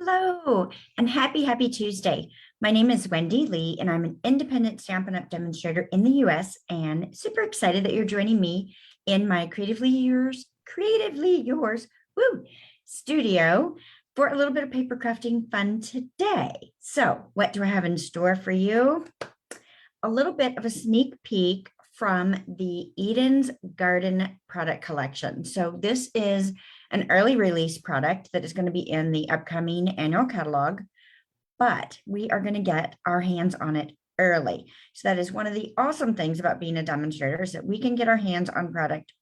Hello and happy Tuesday. My name is Wendy Lee and I'm an independent Stampin' Up! Demonstrator in the US and super excited that you're joining me in my Creatively Yours studio for a little bit of paper crafting fun today. So what do I have in store for you? A little bit of a sneak peek from the Eden's Garden product collection. So this is an early release product that is going to be in the upcoming annual catalog, but we are going to get our hands on it early. So that is one of the awesome things about being a demonstrator, is that we can get our hands on product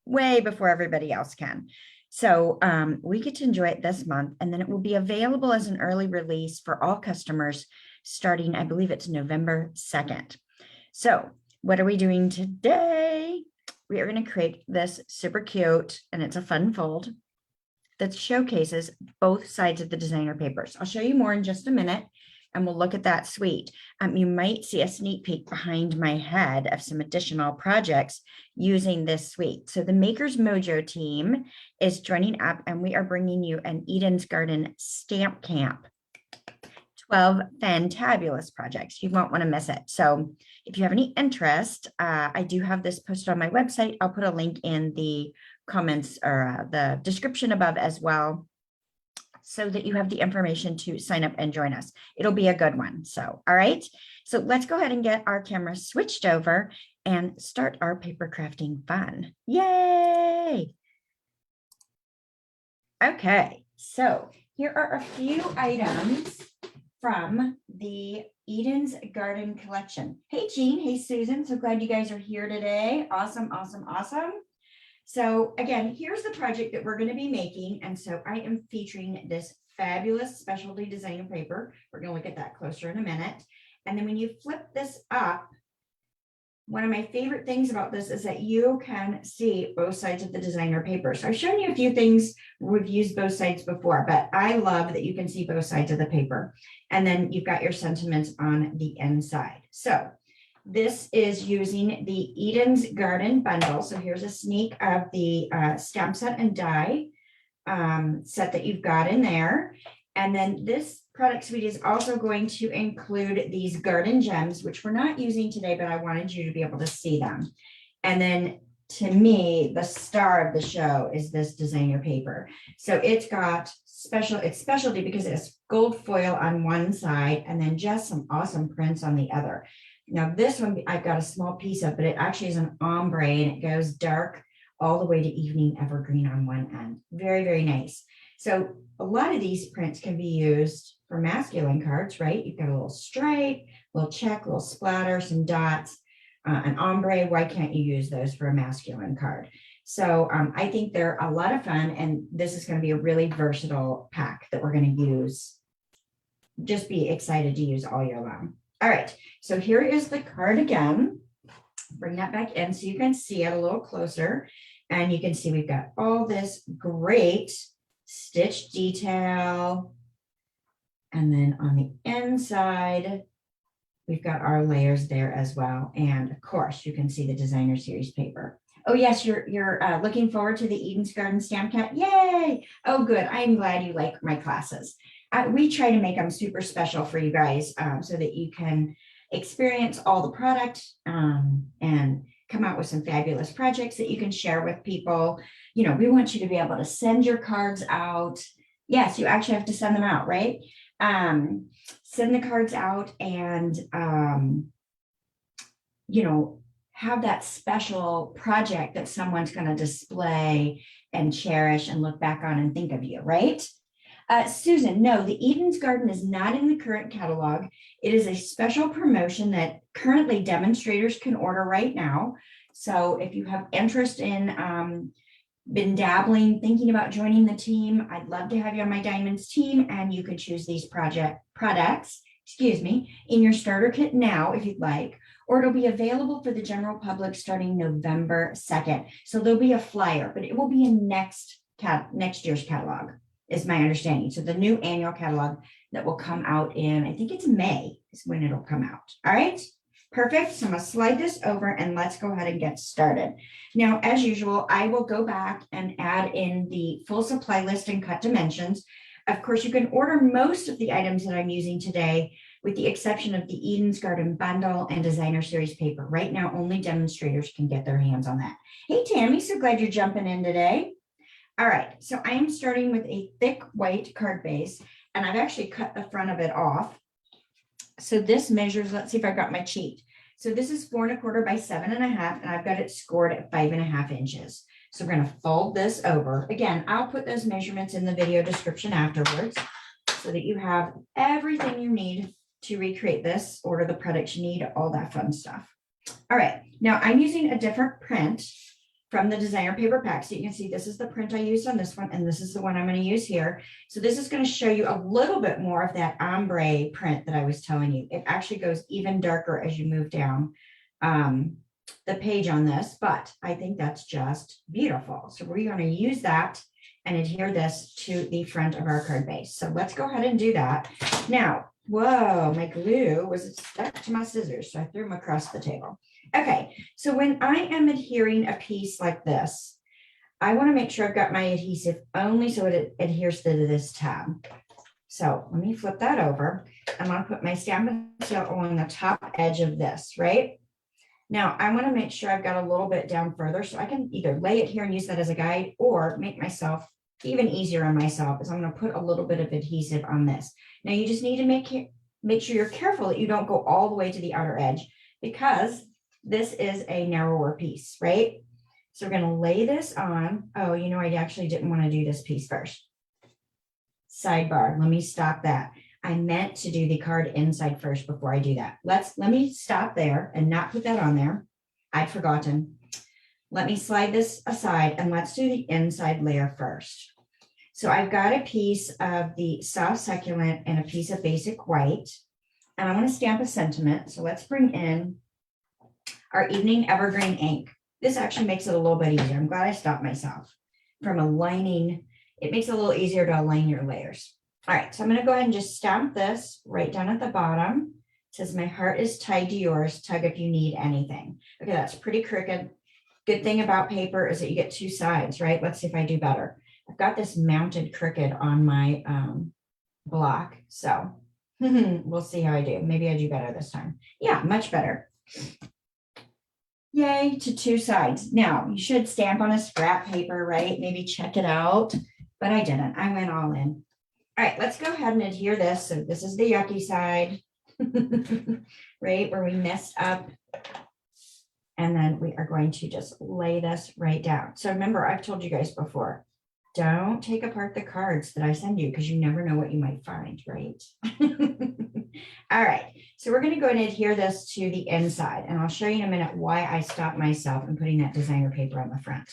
way before everybody else can. So we get to enjoy it this month, and then it will be available as an early release for all customers starting, I believe it's November 2nd. So what are we doing today? We are going to create this super cute, and it's a fun fold that showcases both sides of the designer papers. I'll show you more in just a minute, and we'll look at that suite. You might see a sneak peek behind my head of some additional projects using this suite. So the Makers Mojo team is joining up, and we are bringing you an Eden's Garden Stamp Camp. 12 fantabulous projects. You won't want to miss it. So if you have any interest, I do have this posted on my website. I'll put a link in the comments or the description above as well, so that you have the information to sign up and join us. It'll be a good one. So, all right. So let's go ahead and get our camera switched over and start our paper crafting fun. Yay! Okay, so here are a few items from the Eden's Garden collection. Hey, Jean. Hey, Susan. So glad you guys are here today. Awesome, awesome, awesome. So again, here's the project that we're going to be making. And so I am featuring this fabulous specialty designer paper. We're going to look at that closer in a minute. And then when you flip this up, one of my favorite things about this is that you can see both sides of the designer paper. So I've shown you a few things. We've used both sides before, but I love that you can see both sides of the paper. And then you've got your sentiments on the inside. So this is using the Eden's Garden bundle. So here's a sneak of the stamp set and die set that you've got in there. And then this product suite is also going to include these garden gems, which we're not using today, but I wanted you to be able to see them. And then to me, the star of the show is this designer paper. So it's got specialty because it's gold foil on one side and then just some awesome prints on the other. Now this one I've got a small piece of, but it actually is an ombre and it goes dark all the way to evening evergreen on one end. Very, very nice. So a lot of these prints can be used for masculine cards, right? You've got a little stripe, a little check, a little splatter, some dots, an ombre. Why can't you use those for a masculine card? So I think they're a lot of fun, and this is going to be a really versatile pack that we're going to use. Just be excited to use all year long. All right, so here is the card again. Bring that back in so you can see it a little closer. And you can see we've got all this great stitch detail. And then on the inside, we've got our layers there as well. And of course, you can see the designer series paper. Oh yes, you're looking forward to the Eden's Garden Stamp Cat. Yay! Oh good, I'm glad you like my classes. We try to make them super special for you guys so that you can experience all the product and come out with some fabulous projects that you can share with people. You know, we want you to be able to send your cards out. Yes, you actually have to send them out, right? Send the cards out and, you know, have that special project that someone's going to display and cherish and look back on and think of you, right? Susan, no, the Eden's Garden is not in the current catalog. It is a special promotion that currently demonstrators can order right now. So if you have interest in been dabbling, thinking about joining the team, I'd love to have you on my Diamonds team, and you could choose these products, in your starter kit now if you'd like, or it'll be available for the general public starting November 2nd. So there'll be a flyer, but it will be in next year's catalog, is my understanding. So the new annual catalog that will come out in, I think it's May is when it'll come out. All right, perfect. So I'm gonna slide this over and let's go ahead and get started. Now, as usual, I will go back and add in the full supply list and cut dimensions. Of course, you can order most of the items that I'm using today, with the exception of the Eden's Garden Bundle and Designer Series paper. Right now, only demonstrators can get their hands on that. Hey, Tammy, so glad you're jumping in today. All right, so I am starting with a thick white card base, and I've actually cut the front of it off. So this measures, let's see if I've got my cheat. So this is 4 1/4 by 7 1/2, and I've got it scored at 5 1/2 inches. So we're going to fold this over. Again, I'll put those measurements in the video description afterwards so that you have everything you need to recreate this, order the products you need, all that fun stuff. All right, now I'm using a different print from the designer paper pack. So you can see this is the print I used on this one, and this is the one I'm going to use here. So this is going to show you a little bit more of that ombre print that I was telling you. It actually goes even darker as you move down the page on this, but I think that's just beautiful. So we're going to use that and adhere this to the front of our card base. So let's go ahead and do that. Now, whoa, my glue was stuck to my scissors, so I threw them across the table. Okay, so when I am adhering a piece like this, I want to make sure I've got my adhesive only so it adheres to this tab. So let me flip that over. I'm going to put my Stampin' Seal along the top edge of this, right? Now I want to make sure I've got a little bit down further so I can either lay it here and use that as a guide, or make myself even easier on myself is I'm going to put a little bit of adhesive on this. Now you just need to make sure you're careful that you don't go all the way to the outer edge, because this is a narrower piece, right? So we're going to lay this on. Oh, you know, I actually didn't want to do this piece first. Sidebar, let me stop that. I meant to do the card inside first before I do that. Let me stop there and not put that on there. I'd forgotten. Let me slide this aside and let's do the inside layer first. So I've got a piece of the soft succulent and a piece of basic white, and I want to stamp a sentiment. So let's bring in our Evening Evergreen ink. This actually makes it a little bit easier. I'm glad I stopped myself from aligning. It makes it a little easier to align your layers. All right, so I'm going to go ahead and just stamp this right down at the bottom. It says, my heart is tied to yours, tug if you need anything. Okay, that's pretty crooked. Good thing about paper is that you get two sides, right? Let's see if I do better. I've got this mounted crooked on my block, so we'll see how I do. Maybe I do better this time. Yeah, much better. Yay to two sides. Now, you should stamp on a scrap paper, right? Maybe check it out, but I didn't. I went all in. All right, let's go ahead and adhere this. So this is the yucky side, right, where we messed up. And then we are going to just lay this right down. So remember, I've told you guys before, don't take apart the cards that I send you because you never know what you might find, right? All right, so we're going to go ahead and adhere this to the inside, and I'll show you in a minute why I stopped myself in putting that designer paper on the front.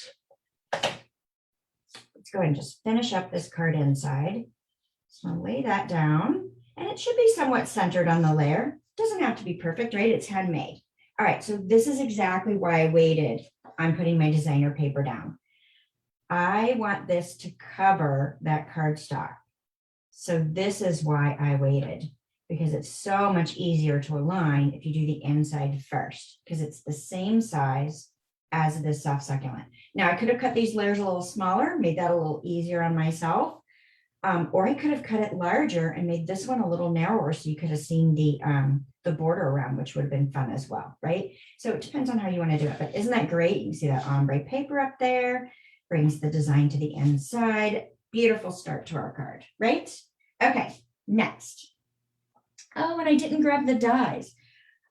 Let's go ahead and just finish up this card inside. So I'll lay that down, and it should be somewhat centered on the layer. It doesn't have to be perfect, right? It's handmade. All right, so this is exactly why I waited on putting my designer paper down. I want this to cover that cardstock. So this is why I waited, because it's so much easier to align if you do the inside first, because it's the same size as this soft succulent. Now I could have cut these layers a little smaller, made that a little easier on myself. Or I could have cut it larger and made this one a little narrower so you could have seen the border around, which would have been fun as well, right? So it depends on how you want to do it, but isn't that great? You can see that ombre paper up there, brings the design to the inside. Beautiful start to our card, right? Okay, next. Oh, and I didn't grab the dies.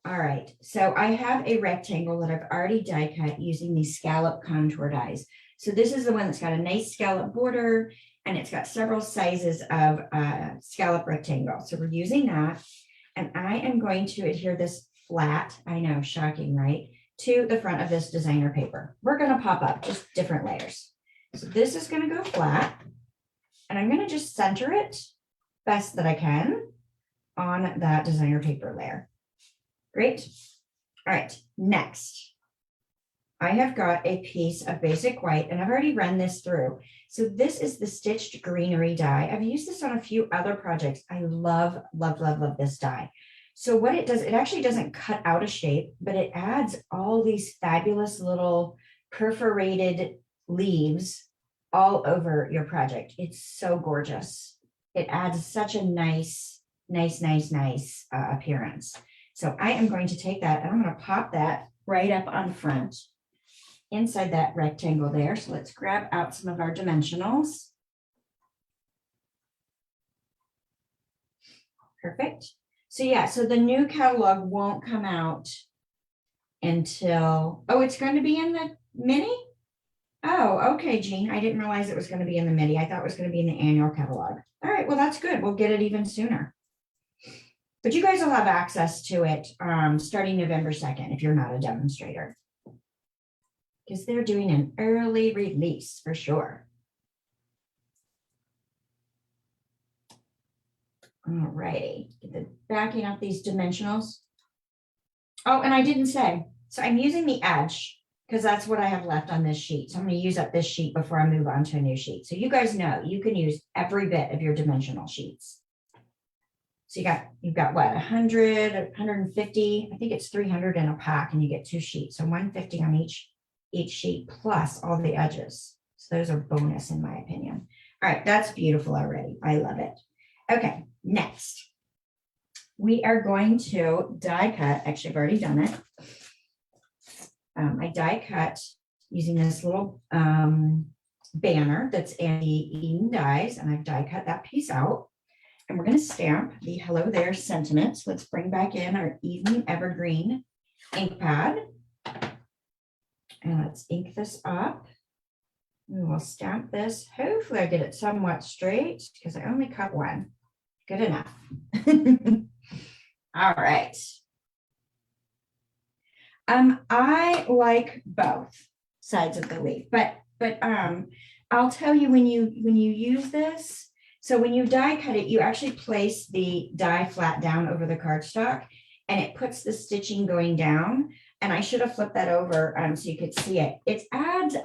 All right, so I have a rectangle that I've already die cut using these scallop contour dies. So this is the one that's got a nice scallop border, and it's got several sizes of scallop rectangle. So we're using that, and I am going to adhere this flat, I know, shocking, right, to the front of this designer paper. We're going to pop up just different layers. So this is going to go flat, and I'm going to just center it best that I can on that designer paper layer. Great. All right, next. I have got a piece of basic white, and I've already run this through. So this is the Stitched Greenery die. I've used this on a few other projects. I love, love, love, love this die. So what it does, it actually doesn't cut out a shape, but it adds all these fabulous little perforated leaves all over your project. It's so gorgeous. it adds such a nice appearance. So I am going to take that and I'm going to pop that right up on front inside that rectangle there. So let's grab out some of our dimensionals. Perfect. So yeah, so the new catalog won't come out until, oh, it's going to be in the mini? Oh, okay, Jean. I didn't realize it was going to be in the mini. I thought it was going to be in the annual catalog. All right, well, that's good. We'll get it even sooner. But you guys will have access to it starting November 2nd if you're not a demonstrator. Because they're doing an early release for sure. All righty, get the backing out these dimensionals. Oh, and I didn't say, so I'm using the edge because that's what I have left on this sheet. So I'm going to use up this sheet before I move on to a new sheet. So you guys know you can use every bit of your dimensional sheets. So you've got what, 100, 150, I think it's 300 in a pack and you get 2 sheets. So 150 on each sheet plus all the edges. So those are bonus in my opinion. All right, that's beautiful already. I love it. Okay, next, we are going to die cut. Actually, I've already done it. I die cut using this little banner that's in the Eden Dies, and I've die cut that piece out. And we're going to stamp the hello there sentiments. Let's bring back in our Eden Evergreen ink pad. And let's ink this up. And we'll stamp this. Hopefully I get it somewhat straight because I only cut one. Good enough. All right. I like both sides of the leaf, but I'll tell you when you use this. So when you die cut it, you actually place the die flat down over the cardstock, and it puts the stitching going down. And I should have flipped that over so you could see it. It adds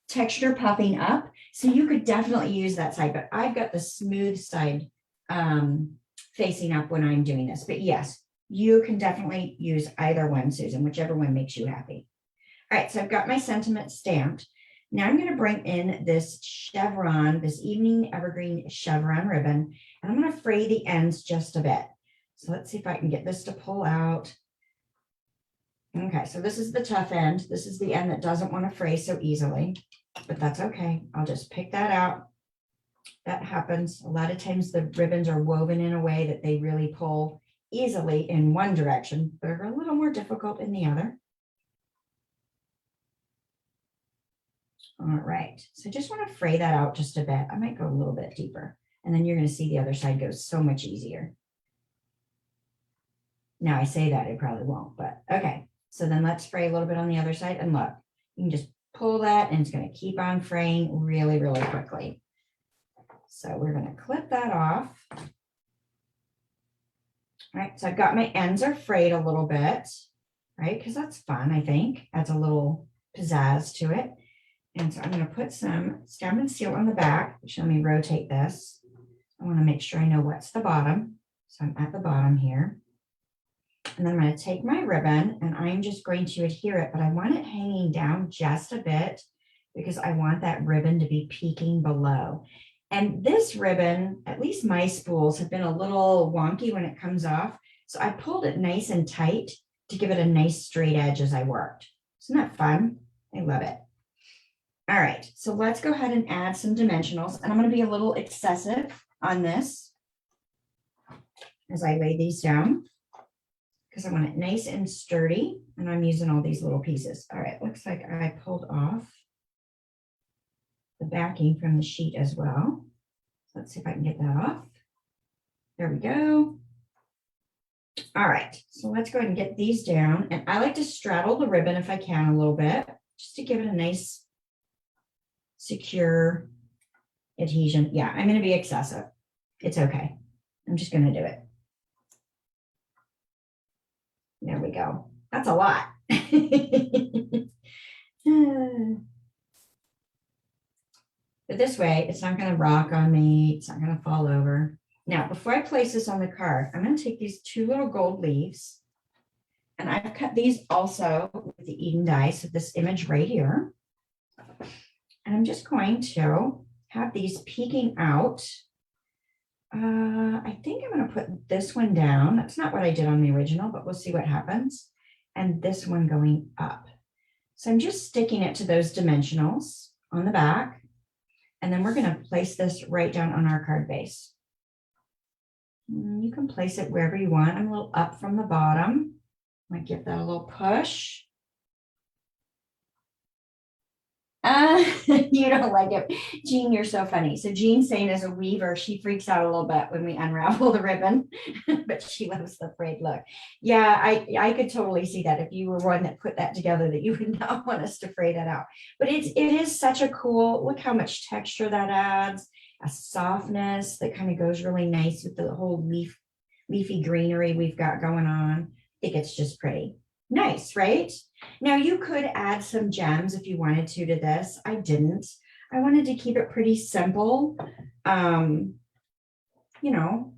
texture popping up, so you could definitely use that side. But I've got the smooth side facing up when I'm doing this. But yes, you can definitely use either one, Susan, whichever one makes you happy. All right, so I've got my sentiment stamped. Now I'm going to bring in this chevron, this Evening Evergreen chevron ribbon, and I'm going to fray the ends just a bit. So let's see if I can get this to pull out. Okay, so this is the tough end. This is the end that doesn't want to fray so easily, but that's okay. I'll just pick that out. That happens. A lot of times the ribbons are woven in a way that they really pull easily in one direction, but are a little more difficult in the other. All right, so I just want to fray that out just a bit. I might go a little bit deeper, and then you're going to see the other side goes so much easier. Now I say that, it probably won't, but okay. So then let's fray a little bit on the other side, and look, you can just pull that and it's going to keep on fraying really, really quickly. So we're going to clip that off. All right, so I've got my ends are frayed a little bit, right? Because that's fun, I think. Adds a little pizzazz to it. And so I'm going to put some Stamp and Seal on the back. Let me rotate this. I want to make sure I know what's the bottom. So I'm at the bottom here. And then I'm going to take my ribbon and I'm just going to adhere it, but I want it hanging down just a bit because I want that ribbon to be peeking below. And this ribbon, at least my spools, have been a little wonky when it comes off. So I pulled it nice and tight to give it a nice straight edge as I worked. Isn't that fun? I love it. All right, so let's go ahead and add some dimensionals. And I'm going to be a little excessive on this as I lay these down because I want it nice and sturdy. And I'm using all these little pieces. All right, looks like I pulled off the backing from the sheet as well. Let's see if I can get that off. There we go. All right, so let's go ahead and get these down. And I like to straddle the ribbon if I can a little bit, just to give it a nice, secure adhesion. Yeah, I'm going to be excessive. It's okay. I'm just going to do it. There we go. That's a lot. But this way, it's not going to rock on me. It's not going to fall over. Now, before I place this on the card, I'm going to take these 2 little gold leaves, and I've cut these also with the Eden die. So this image right here, and I'm just going to have these peeking out I think I'm going to put this one down. That's not what I did on the original, but we'll see what happens. And this one going up. So I'm just sticking it to those dimensionals on the back. And then we're going to place this right down on our card base. You can place it wherever you want. I'm a little up from the bottom. Might give that a little push. You don't like it. Jean, you're so funny. So Jean saying as a weaver, she freaks out a little bit when we unravel the ribbon, but she loves the frayed look. Yeah, I could totally see that if you were one that put that together, that you would not want us to fray that out. But it is such a cool, look how much texture that adds, a softness that kind of goes really nice with the whole leafy greenery we've got going on. I think it's just pretty. Nice, right? Now you could add some gems if you wanted to this. I didn't. I wanted to keep it pretty simple. You know,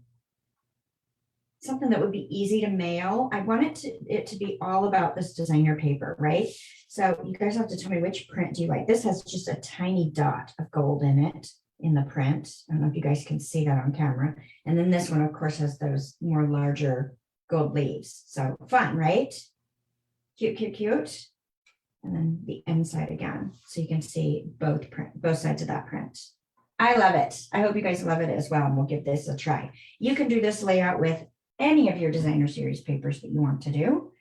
something that would be easy to mail. I wanted it to be all about this designer paper, right? So you guys have to tell me which print do you like. This has just a tiny dot of gold in it in the print. I don't know if you guys can see that on camera. And then this one, of course, has those more larger gold leaves. So fun, right? Cute, cute, cute. And then the inside again. So you can see both sides of that print. I love it. I hope you guys love it as well. And we'll give this a try. You can do this layout with any of your designer series papers that you want to do.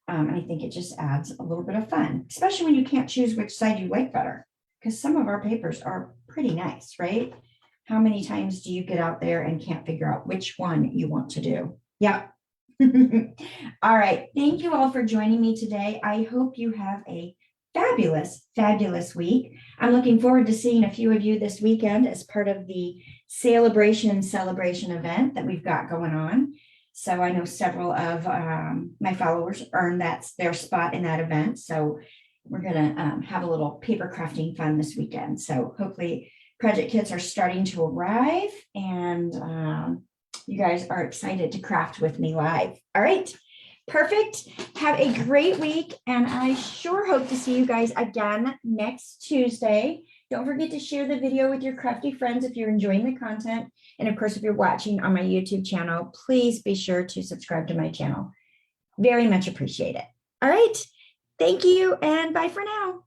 And I think it just adds a little bit of fun, especially when you can't choose which side you like better, because some of our papers are pretty nice, right? How many times do you get out there and can't figure out which one you want to do? Yeah. All right. Thank you all for joining me today. I hope you have a fabulous, fabulous week. I'm looking forward to seeing a few of you this weekend as part of the celebration event that we've got going on. So I know several of my followers earned their spot in that event. So we're going to have a little paper crafting fun this weekend. So hopefully project kits are starting to arrive and you guys are excited to craft with me live. All right, perfect. Have a great week. And I sure hope to see you guys again next Tuesday. Don't forget to share the video with your crafty friends if you're enjoying the content. And of course, if you're watching on my YouTube channel, please be sure to subscribe to my channel. Very much appreciate it. All right, thank you and bye for now.